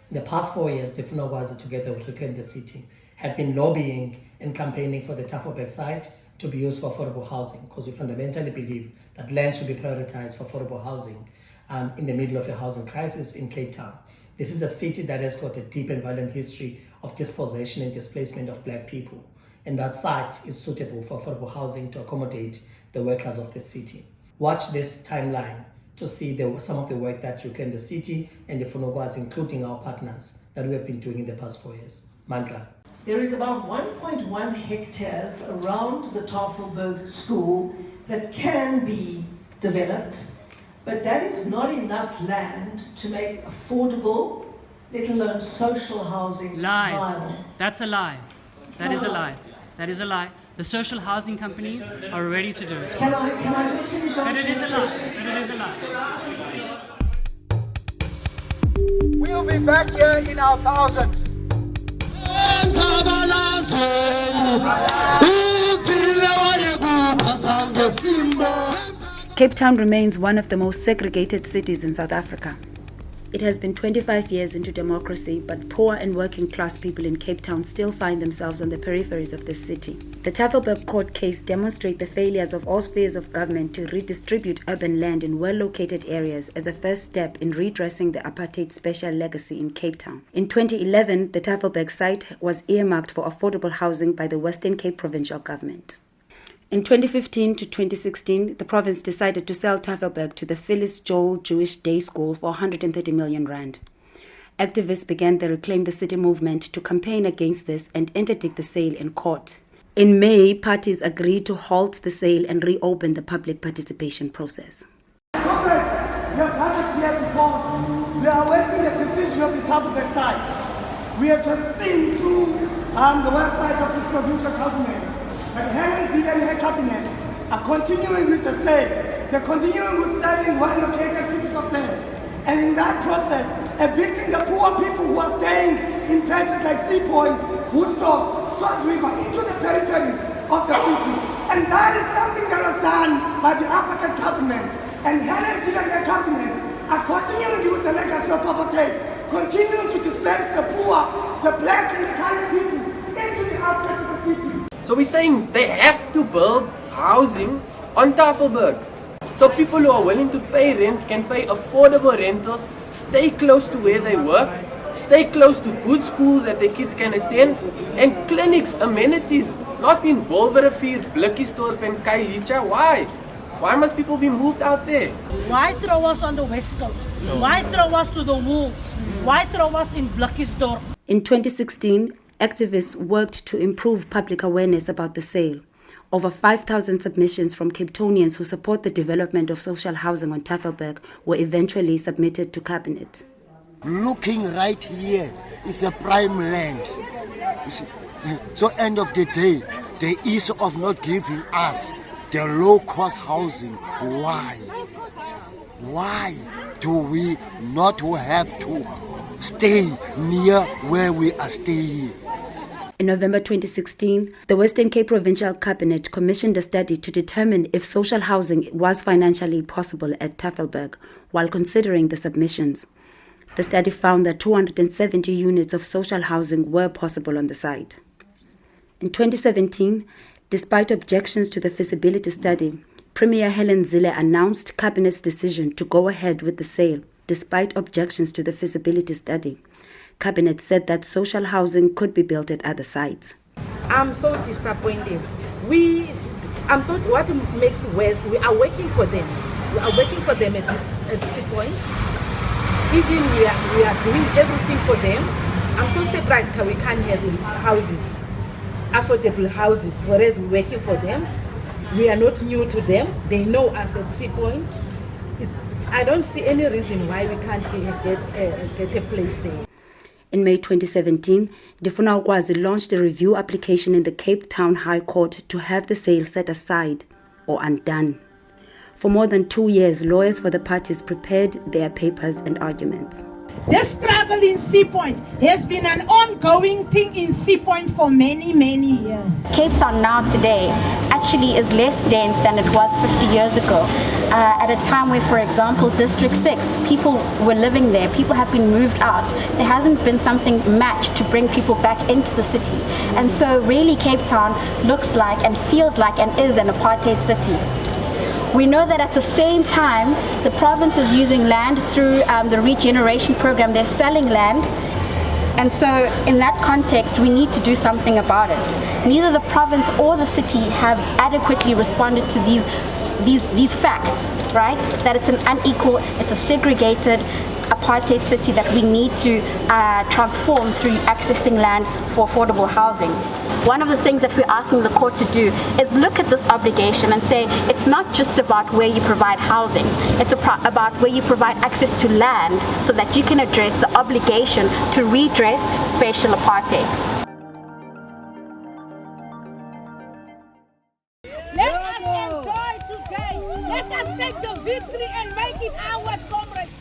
In the past 4 years, the Funogwazi, together with Reclaim the City, have been lobbying and campaigning for the Tafelberg site to be used for affordable housing, because we fundamentally believe that land should be prioritized for affordable housing in the middle of a housing crisis in Cape Town. This is a city that has got a deep and violent history of dispossession and displacement of Black people, and that site is suitable for affordable housing to accommodate the workers of the city. Watch this timeline to see some of the work that Reclaim the City and the Funogwazi, including our partners, that we have been doing in the past 4 years. Mandla. There is about 1.1 hectares around the Tafelberg school that can be developed, but that is not enough land to make affordable, let alone social housing viable. That's a lie. That is a lie. That is a lie. The social housing companies are ready to do it. Can I just finish But answering it is a the lie. question? But it is a lie. We'll be back here in our thousands. Cape Town remains one of the most segregated cities in South Africa. It has been 25 years into democracy, but poor and working class people in Cape Town still find themselves on the peripheries of this city. The Tafelberg court case demonstrates the failures of all spheres of government to redistribute urban land in well-located areas as a first step in redressing the apartheid special legacy in Cape Town. In 2011, the Tafelberg site was earmarked for affordable housing by the Western Cape provincial government. In 2015 to 2016, the province decided to sell Tafelberg to the Phyllis Joel Jewish Day School for 130 million rand. Activists began the Reclaim the City movement to campaign against this and interdict the sale in court. In May, parties agreed to halt the sale and reopen the public participation process. Comrades, we have gathered here because we are awaiting the decision of the Tafelberg site. We have just seen through the website of this provincial government that Helen Zille and her cabinet are continuing with the sale. They're continuing with selling well-located pieces of land. And in that process, evicting the poor people who are staying in places like Sea Point, Woodstock, Salt River, into the peripheries of the city. And that is something that was done by the apartheid government. And Helen Zille and her cabinet are continuing with the legacy of apartheid, continuing to displace the poor, the Black and the colored people into the outskirts of the city. So we're saying they have to build housing on Tafelberg. So people who are willing to pay rent can pay affordable rentals, stay close to where they work, stay close to good schools that their kids can attend, and clinics, amenities, not in Wolverrivier, Blikkiesdorp and Kailicha. Why? Why must people be moved out there? Why throw us on the West Coast? Why throw us to the wolves? Why throw us in Blikkiesdorp? In 2016, activists worked to improve public awareness about the sale. Over 5,000 submissions from Cape Townians who support the development of social housing on Tafelberg were eventually submitted to Cabinet. Looking right here is a prime land. So end of the day, the issue of not giving us the low-cost housing. Why? Why do we not have to stay near where we are staying? In November 2016, the Western Cape Provincial Cabinet commissioned a study to determine if social housing was financially possible at Tafelberg while considering the submissions. The study found that 270 units of social housing were possible on the site. In 2017, despite objections to the feasibility study, Premier Helen Zille announced Cabinet's decision to go ahead with the sale despite objections to the feasibility study. Cabinet said that social housing could be built at other sites. I'm so disappointed. What makes worse, we are working for them. We are working for them at this point. Even we are doing everything for them. I'm so surprised we can't have houses, affordable houses, whereas we're working for them. We are not new to them. They know us at Sea Point. I don't see any reason why we can't get a place there. In May 2017, Difuna Ukwazi launched a review application in the Cape Town High Court to have the sale set aside or undone. For more than 2 years, lawyers for the parties prepared their papers and arguments. This struggle in Sea Point has been an ongoing thing in Sea Point for many, many years. Cape Town now today actually is less dense than it was 50 years ago. At a time where, for example, District 6, people were living there, people have been moved out. There hasn't been something matched to bring people back into the city. And so really Cape Town looks like and feels like and is an apartheid city. We know that at the same time, the province is using land through the regeneration program. They're selling land. And so in that context, we need to do something about it. Neither the province or the city have adequately responded to these facts, right? That it's an unequal, it's a segregated apartheid city that we need to transform through accessing land for affordable housing. One of the things that we're asking the court to do is look at this obligation and say it's not just about where you provide housing, it's about where you provide access to land so that you can address the obligation to redress spatial apartheid. Let us enjoy today. Let us take the victory and make it ours, comrades.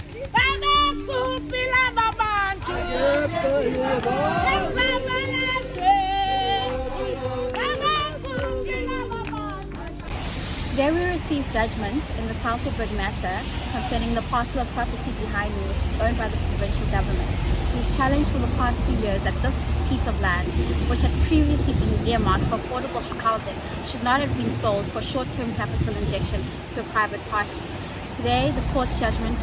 Today we received judgment in the Tafelberg matter concerning the parcel of property behind me, which is owned by the provincial government. We've challenged for the past few years that this piece of land, which had previously been earmarked for affordable housing, should not have been sold for short-term capital injection to a private party. Today, the court's judgment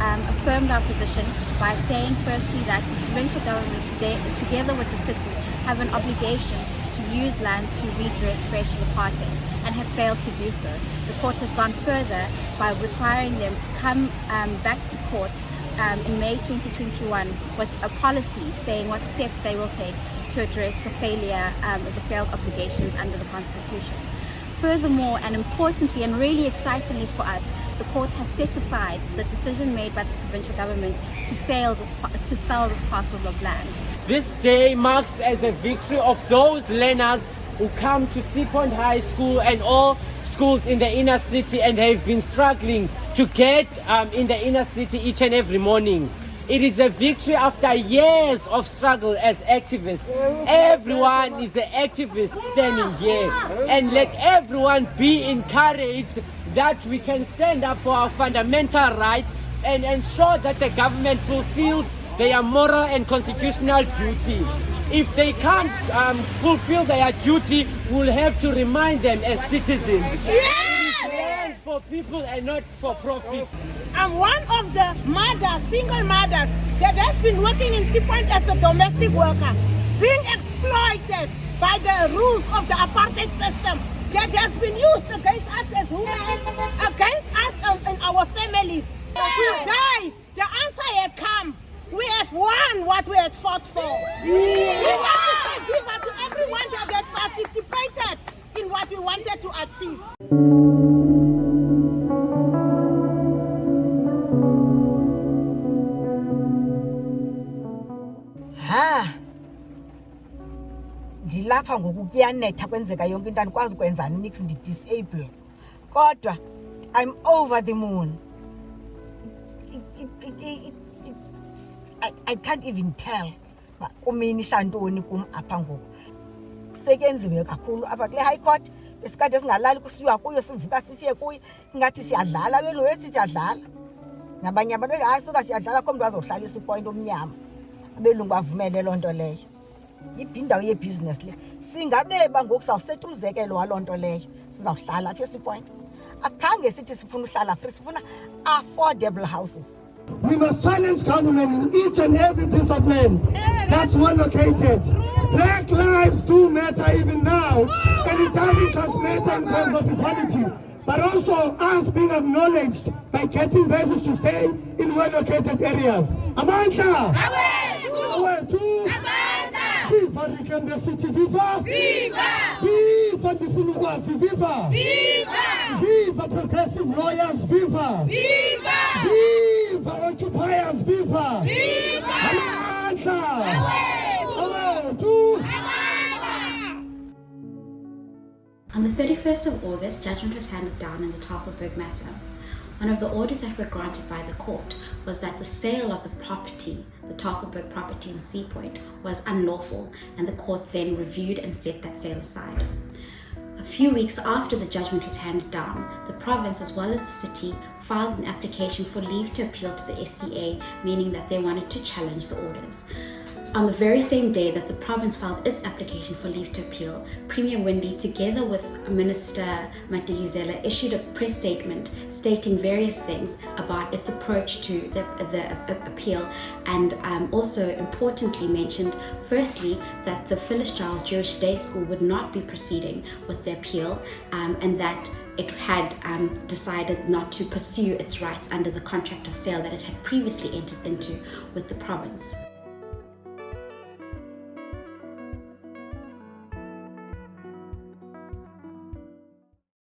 affirmed our position by saying firstly that the provincial government today, together with the city, have an obligation to use land to redress spatial apartheid and have failed to do so. The court has gone further by requiring them to come back to court in May 2021 with a policy saying what steps they will take to address the failure of the failed obligations under the Constitution. Furthermore, and importantly and really excitingly for us, the court has set aside the decision made by the provincial government to sell this parcel of land. This day marks as a victory of those learners who come to Sea Point High School and all schools in the inner city and have been struggling to get in the inner city each and every morning. It is a victory after years of struggle as activists. Everyone is an activist standing here, and let everyone be encouraged that we can stand up for our fundamental rights and ensure that the government fulfills their moral and constitutional duty. If they can't fulfill their duty, we'll have to remind them as citizens. It is land for people and not for profit. I'm one of the mothers, single mothers, that has been working in Sea Point as a domestic worker, being exploited by the rules of the apartheid system that has been used against us as women, against us and our families. Today, the answer had come. We have won what we had fought for. We want to say viva to everyone that had participated in what we wanted to achieve. Ndilapha ngoku kuyanetha kwenzeka yonke into andikwazi kwenzani nix ndi-disable kodwa I'm over the moon. I can't even tell kumini shantoni kum apha ngoku kusekenziwe kakhulu apha kule high court besikade singalali kusiwa kuyo sivuka sisiye kuyo ingathi siyadlala abelungu esithi siyadlala nabanye abantu hayi suka siyadlala komntu azohlalisa ipoint omnyama abelungu bavumele loo nto leyo ibhindawo yebusiness le singabeba ngoku sawusetha umzekelo waloo nto leyo sizawuhlala apha esipoint akhange sithi sifuna uhlala free sifuna affordable houses. We must challenge government in each and every piece of land that's well located. Black lives do matter even now, and it doesn't just matter in terms of equality, but also us being acknowledged by getting bases to stay in well located areas. Amandla! Viva Reclaim the City, viva! Viva! Viva Nifunukwazi, viva! Viva! Viva Progressive Lawyers, viva! Viva! Viva Occupiers, viva! Viva! On the 31st of August, judgment was handed down in the Tafelberg matter. One of the orders that were granted by the court was that the sale of the property, the Tafelberg property in Sea Point, was unlawful, and the court then reviewed and set that sale aside. A few weeks after the judgment was handed down, the province as well as the city filed an application for leave to appeal to the SCA, meaning that they wanted to challenge the orders. On the very same day that the province filed its application for leave to appeal, Premier Windley, together with Minister Madikizela, issued a press statement stating various things about its approach to the appeal, and also importantly mentioned, firstly, that the Phyllis Giles Jewish Day School would not be proceeding with the appeal, and that it had decided not to pursue its rights under the contract of sale that it had previously entered into with the province.